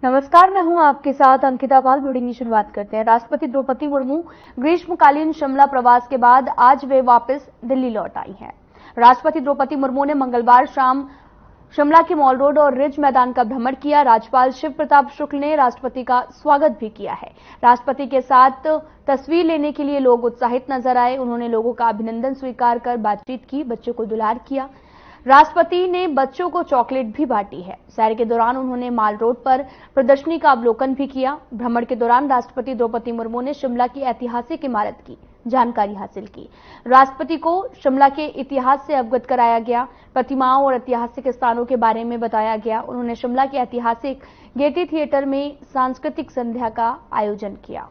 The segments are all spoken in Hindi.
नमस्कार, मैं हूं आपके साथ अंकिता पाल। ब्रीडिंग की शुरुआत करते हैं। राष्ट्रपति द्रौपदी मुर्मू ग्रीष्मकालीन शिमला प्रवास के बाद आज वे वापस दिल्ली लौट आई हैं। राष्ट्रपति द्रौपदी मुर्मू ने मंगलवार शाम शिमला के मॉल रोड और रिज मैदान का भ्रमण किया। राज्यपाल शिव प्रताप शुक्ल ने राष्ट्रपति का स्वागत भी किया है। राष्ट्रपति के साथ तस्वीर लेने के लिए लोग उत्साहित नजर आए। उन्होंने लोगों का अभिनंदन स्वीकार कर बातचीत की, बच्चों को दुलार किया। राष्ट्रपति ने बच्चों को चॉकलेट भी बांटी है। सैर के दौरान उन्होंने माल रोड पर प्रदर्शनी का अवलोकन भी किया। भ्रमण के दौरान राष्ट्रपति द्रौपदी मुर्मू ने शिमला की ऐतिहासिक इमारत की जानकारी हासिल की। राष्ट्रपति को शिमला के इतिहास से अवगत कराया गया, प्रतिमाओं और ऐतिहासिक स्थानों के बारे में बताया गया। उन्होंने शिमला के ऐतिहासिक गेयटी थिएटर में सांस्कृतिक संध्या का आयोजन किया।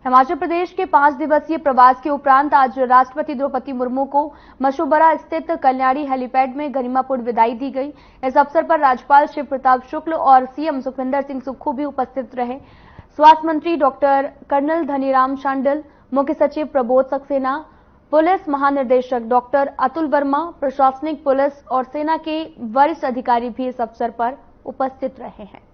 हिमाचल प्रदेश के 5 दिवसीय प्रवास के उपरांत आज राष्ट्रपति द्रौपदी मुर्मू को मशुबरा स्थित कल्याणी हेलीपैड में गरिमापूर्ण विदाई दी गई। इस अवसर पर राज्यपाल शिव प्रताप शुक्ल और सीएम सुखविंदर सिंह सुक्खू भी उपस्थित रहे। स्वास्थ्य मंत्री डॉक्टर कर्नल धनीराम शांडिल, मुख्य सचिव प्रबोध सक्सेना, पुलिस महानिदेशक डॉक्टर अतुल वर्मा, प्रशासनिक पुलिस और सेना के वरिष्ठ अधिकारी भी इस अवसर पर उपस्थित रहे हैं।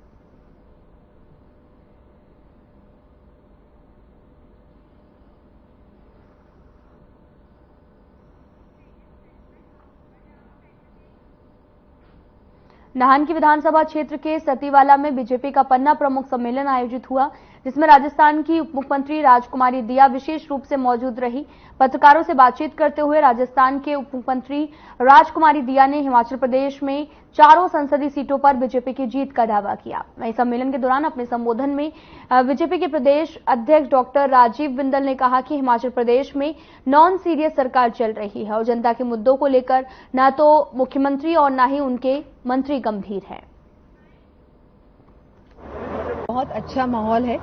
नाहन की विधानसभा क्षेत्र के सतीवाला में बीजेपी का पन्ना प्रमुख सम्मेलन आयोजित हुआ, जिसमें राजस्थान की उप मुख्यमंत्री राजकुमारी दिया विशेष रूप से मौजूद रही। पत्रकारों से बातचीत करते हुए राजस्थान के उप मुख्यमंत्री राजकुमारी दिया ने हिमाचल प्रदेश में चारों संसदीय सीटों पर बीजेपी की जीत का दावा किया। वहीं सम्मेलन के दौरान अपने संबोधन में बीजेपी के प्रदेश अध्यक्ष डॉक्टर राजीव बिंदल ने कहा कि हिमाचल प्रदेश में नॉन सीरियस सरकार चल रही है और जनता के मुद्दों को लेकर न तो मुख्यमंत्री और न ही उनके मंत्री गंभीर हैं। बहुत अच्छा माहौल है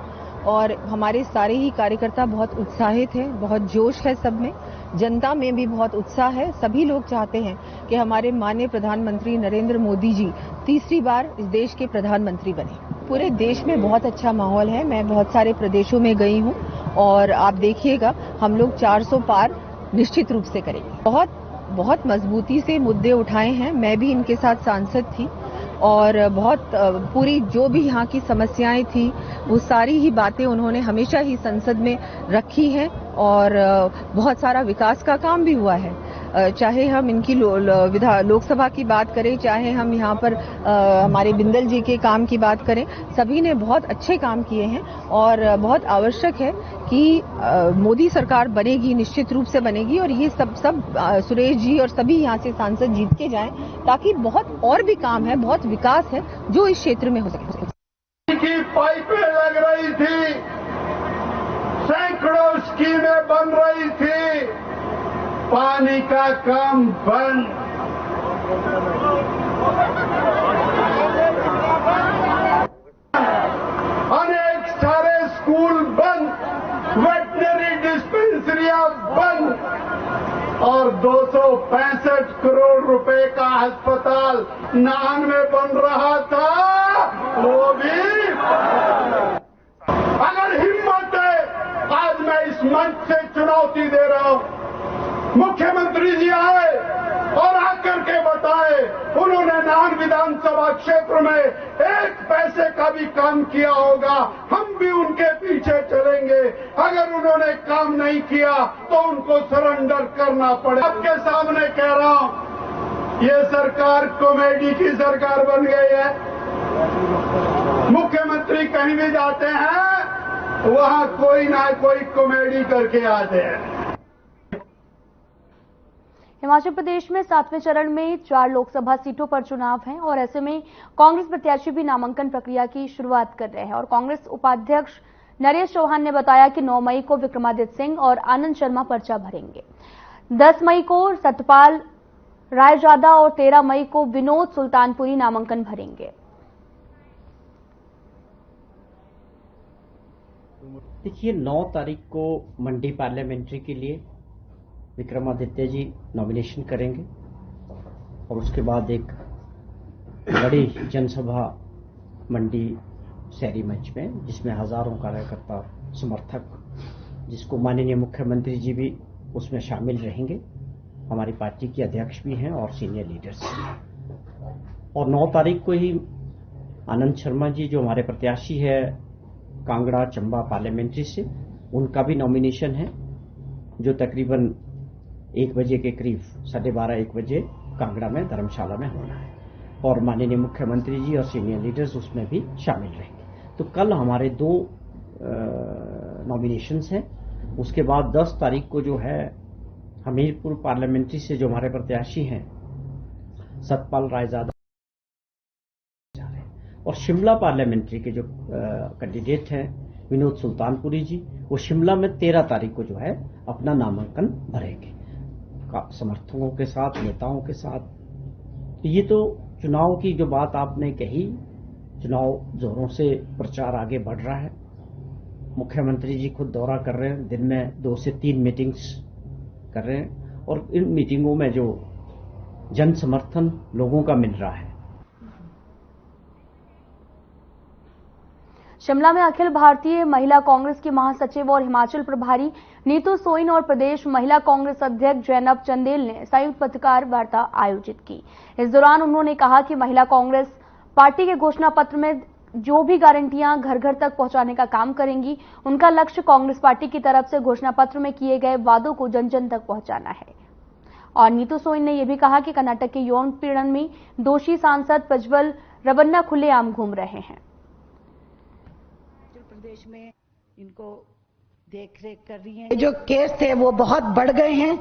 और हमारे सारे ही कार्यकर्ता बहुत उत्साहित हैं, बहुत जोश है सब में, जनता में भी बहुत उत्साह है। सभी लोग चाहते हैं कि हमारे माननीय प्रधानमंत्री नरेंद्र मोदी जी तीसरी बार इस देश के प्रधानमंत्री बने। पूरे देश में बहुत अच्छा माहौल है। मैं बहुत सारे प्रदेशों में गई हूं और आप देखिएगा हम लोग 400 पार निश्चित रूप से करेंगे। बहुत मजबूती से मुद्दे उठाए हैं। मैं भी इनके साथ सांसद थी और बहुत पूरी जो भी यहाँ की समस्याएं थी वो सारी ही बातें उन्होंने हमेशा ही संसद में रखी हैं और बहुत सारा विकास का काम भी हुआ है। चाहे हम इनकी लोकसभा की बात करें, चाहे हम यहाँ पर हमारे बिंदल जी के काम की बात करें, सभी ने बहुत अच्छे काम किए हैं और बहुत आवश्यक है कि मोदी सरकार बनेगी, निश्चित रूप से बनेगी और ये सब सुरेश जी और सभी यहाँ से सांसद जीत के जाएं ताकि बहुत और भी काम है, बहुत विकास है जो इस क्षेत्र में हो सके। की पाइपें लग रही थी, सैकड़ों स्कीमें बन रही थी, पानी का काम बंद। अनेक सारे स्कूल बंद, वेटनरी डिस्पेंसरियां बंद और 265 करोड़ रुपए का अस्पताल नाहन में बन रहा था, वो भी। अगर हिम्मत है, आज मैं इस मंच से चुनौती दे रहा हूं, मुख्यमंत्री जी आए और आकर के बताए उन्होंने नाहन विधानसभा क्षेत्र में 1 पैसे का भी काम किया होगा, हम भी उनके पीछे चलेंगे। अगर उन्होंने काम नहीं किया तो उनको सरेंडर करना पड़े। आपके सामने कह रहा हूं, ये सरकार कॉमेडी की सरकार बन गई है। मुख्यमंत्री कहीं भी जाते हैं, वहां कोई ना कोई कॉमेडी करके आते हैं। हिमाचल प्रदेश में 7वें चरण में 4 लोकसभा सीटों पर चुनाव है और ऐसे में कांग्रेस प्रत्याशी भी नामांकन प्रक्रिया की शुरुआत कर रहे हैं और कांग्रेस उपाध्यक्ष नरेश चौहान ने बताया कि 9 मई को विक्रमादित्य सिंह और आनंद शर्मा पर्चा भरेंगे, 10 मई को सतपाल रायजादा और 13 मई को विनोद सुल्तानपुरी नामांकन भरेंगे। देखिए 9 तारीख को मंडी पार्लियामेंट्री के लिए विक्रमादित्य जी नॉमिनेशन करेंगे और उसके बाद एक बड़ी जनसभा मंडी शहरी मंच में, जिसमें हजारों कार्यकर्ता समर्थक, जिसको माननीय मुख्यमंत्री जी भी उसमें शामिल रहेंगे, हमारी पार्टी के अध्यक्ष भी हैं और सीनियर लीडर्स हैं। और 9 तारीख को ही आनंद शर्मा जी जो हमारे प्रत्याशी है कांगड़ा चंबा पार्लियामेंट्री से, उनका भी नॉमिनेशन है, जो तकरीबन 1 बजे के करीब 12:30-1 बजे कांगड़ा में धर्मशाला में होना है। और माननीय मुख्यमंत्री जी और सीनियर लीडर्स उसमें भी शामिल रहेंगे। तो कल हमारे 2 नॉमिनेशंस हैं। उसके बाद 10 तारीख को जो है हमीरपुर पार्लियामेंट्री से जो हमारे प्रत्याशी हैं सतपाल रायजादा और शिमला पार्लियामेंट्री के जो कैंडिडेट हैं विनोद सुल्तानपुरी जी, वो शिमला में 13 तारीख को जो है अपना नामांकन भरेंगे समर्थकों के साथ, नेताओं के साथ। ये तो चुनाव की जो बात आपने कही, चुनाव जोरों से प्रचार आगे बढ़ रहा है। मुख्यमंत्री जी खुद दौरा कर रहे हैं, दिन में 2 से 3 मीटिंग्स कर रहे हैं और इन मीटिंगों में जो जन समर्थन लोगों का मिल रहा है। शिमला में अखिल भारतीय महिला कांग्रेस की महासचिव और हिमाचल प्रभारी नीतू सोइन और प्रदेश महिला कांग्रेस अध्यक्ष जैनब चंदेल ने संयुक्त पत्रकार वार्ता आयोजित की। इस दौरान उन्होंने कहा कि महिला कांग्रेस पार्टी के घोषणा पत्र में जो भी गारंटियां घर घर तक पहुंचाने का काम करेंगी, उनका लक्ष्य कांग्रेस पार्टी की तरफ से घोषणा पत्र में किए गए वादों को जन जन तक पहुंचाना है। और नीतू सोइन ने यह भी कहा कि कर्नाटक के यौन पीड़न में दोषी सांसद प्रज्वल रेवन्ना खुलेआम घूम रहे हैं। प्रदेश में इनको देख रेख कर रही हैं। जो केस थे वो बहुत बढ़ गए हैं,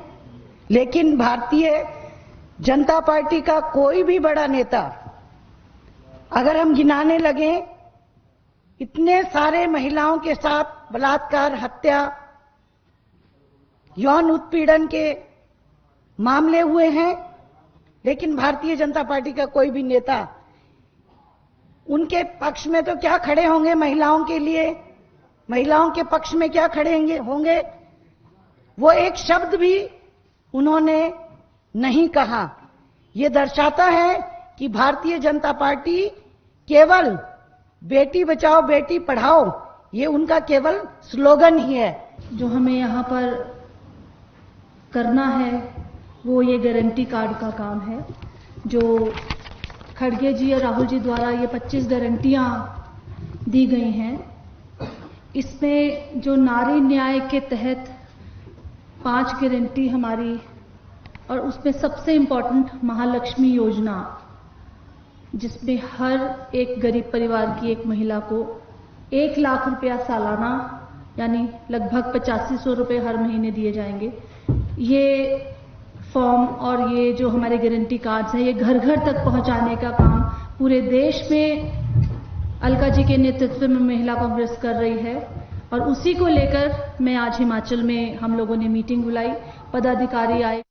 लेकिन भारतीय जनता पार्टी का कोई भी बड़ा नेता, अगर हम गिनाने लगे, इतने सारे महिलाओं के साथ बलात्कार, हत्या, यौन उत्पीड़न के मामले हुए हैं, लेकिन भारतीय जनता पार्टी का कोई भी नेता उनके पक्ष में तो क्या खड़े होंगे, महिलाओं के लिए, महिलाओं के पक्ष में क्या खड़े होंगे, वो एक शब्द भी उन्होंने नहीं कहा। ये दर्शाता है कि भारतीय जनता पार्टी केवल बेटी बचाओ बेटी पढ़ाओ, ये उनका केवल स्लोगन ही है। जो हमें यहाँ पर करना है वो ये गारंटी कार्ड का काम है, जो खड़गे जी और राहुल जी द्वारा ये 25 गारंटियां दी गई हैं। इसमें जो नारी न्याय के तहत 5 गारंटी हमारी, और उसमें सबसे इम्पोर्टेंट महालक्ष्मी योजना, जिसमें हर एक गरीब परिवार की एक महिला को 1 लाख रुपया सालाना, यानी लगभग 8500 रुपये हर महीने दिए जाएंगे। ये फॉर्म और ये जो हमारे गारंटी कार्ड्स हैं, ये घर घर तक पहुंचाने का काम पूरे देश में अलका जी के नेतृत्व में महिला कांग्रेस कर रही है। और उसी को लेकर मैं आज हिमाचल में हम लोगों ने मीटिंग बुलाई, पदाधिकारी आए।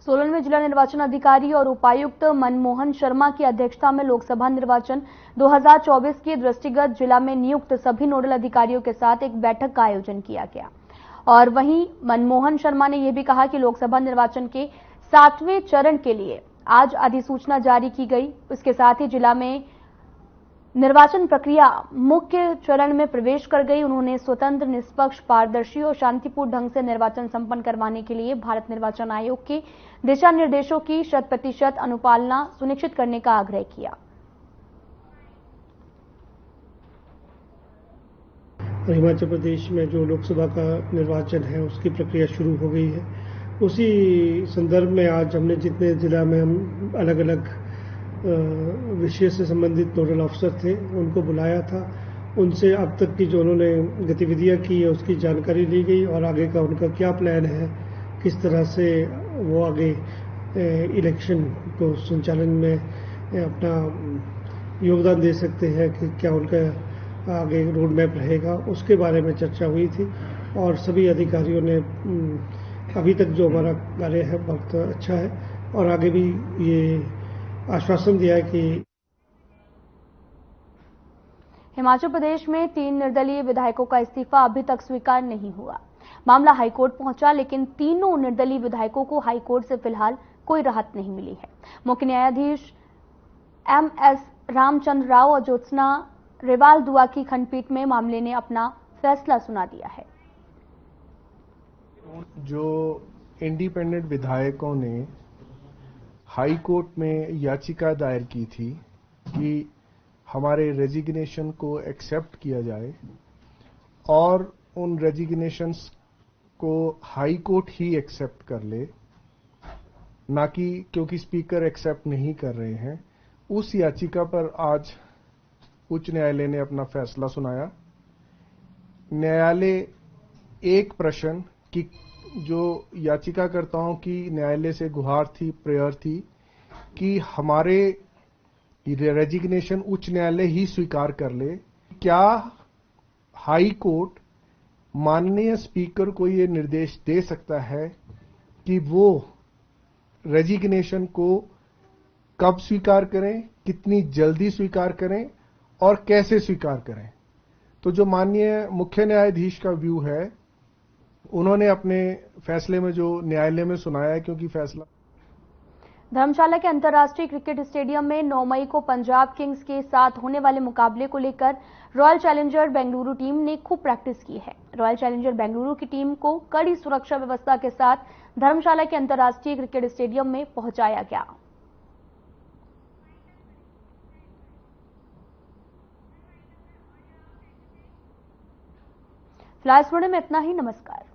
सोलन में जिला निर्वाचन अधिकारी और उपायुक्त मनमोहन शर्मा की अध्यक्षता में लोकसभा निर्वाचन 2024 के दृष्टिगत जिला में नियुक्त सभी नोडल अधिकारियों के साथ एक बैठक का आयोजन किया गया। और वहीं मनमोहन शर्मा ने यह भी कहा कि लोकसभा निर्वाचन के 7वें चरण के लिए आज अधिसूचना जारी की गई। इसके साथ ही जिला में निर्वाचन प्रक्रिया मुख्य चरण में प्रवेश कर गई। उन्होंने स्वतंत्र, निष्पक्ष, पारदर्शी और शांतिपूर्ण ढंग से निर्वाचन संपन्न करवाने के लिए भारत निर्वाचन आयोग के दिशा निर्देशों की 100% अनुपालना सुनिश्चित करने का आग्रह किया। हिमाचल प्रदेश में जो लोकसभा का निर्वाचन है उसकी प्रक्रिया शुरू हो गई है। उसी संदर्भ में आज हमने जितने जिला में हम अलग अलग विषय से संबंधित नोडल अफसर थे उनको बुलाया था। उनसे अब तक की जो उन्होंने गतिविधियां की है उसकी जानकारी ली गई और आगे का उनका क्या प्लान है, किस तरह से वो आगे इलेक्शन को संचालन में अपना योगदान दे सकते हैं, कि क्या उनका आगे रोड मैप रहेगा, उसके बारे में चर्चा हुई थी। और सभी अधिकारियों ने अभी तक जो हमारा कार्य है बहुत अच्छा है और आगे भी ये आश्वासन दिया है कि हिमाचल प्रदेश में 3 निर्दलीय विधायकों का इस्तीफा अभी तक स्वीकार नहीं हुआ। मामला हाईकोर्ट पहुंचा, लेकिन तीनों निर्दलीय विधायकों को हाईकोर्ट से फिलहाल कोई राहत नहीं मिली है। मुख्य न्यायाधीश MS रामचंद्र राव और ज्योत्सना रेवाल दुआ की खंडपीठ में मामले ने अपना फैसला सुना दिया है। जो इंडिपेंडेंट विधायकों ने हाई कोर्ट में याचिका दायर की थी कि हमारे रेजिग्नेशन को एक्सेप्ट किया जाए और उन रेजिग्नेशंस को हाई कोर्ट ही एक्सेप्ट कर ले, ना कि क्योंकि स्पीकर एक्सेप्ट नहीं कर रहे हैं, उस याचिका पर आज उच्च न्यायालय ने अपना फैसला सुनाया। न्यायालय एक प्रश्न की जो याचिकाकर्ताओं की न्यायालय से गुहार थी, प्रेयर थी कि हमारे रेजिग्नेशन उच्च न्यायालय ही स्वीकार कर ले, क्या हाई कोर्ट माननीय स्पीकर को ये निर्देश दे सकता है कि वो रेजिग्नेशन को कब स्वीकार करें, कितनी जल्दी स्वीकार करें और कैसे स्वीकार करें। तो जो माननीय मुख्य न्यायाधीश का व्यू है, उन्होंने अपने फैसले में जो न्यायालय में सुनाया है, क्योंकि फैसला धर्मशाला के अंतर्राष्ट्रीय क्रिकेट स्टेडियम में 9 मई को पंजाब किंग्स के साथ होने वाले मुकाबले को लेकर रॉयल चैलेंजर बेंगलुरु टीम ने खूब प्रैक्टिस की है। रॉयल चैलेंजर बेंगलुरु की टीम को कड़ी सुरक्षा व्यवस्था के साथ धर्मशाला के अंतर्राष्ट्रीय क्रिकेट स्टेडियम में पहुंचाया गया। फिलहाल इस वीडियो में इतना ही। नमस्कार।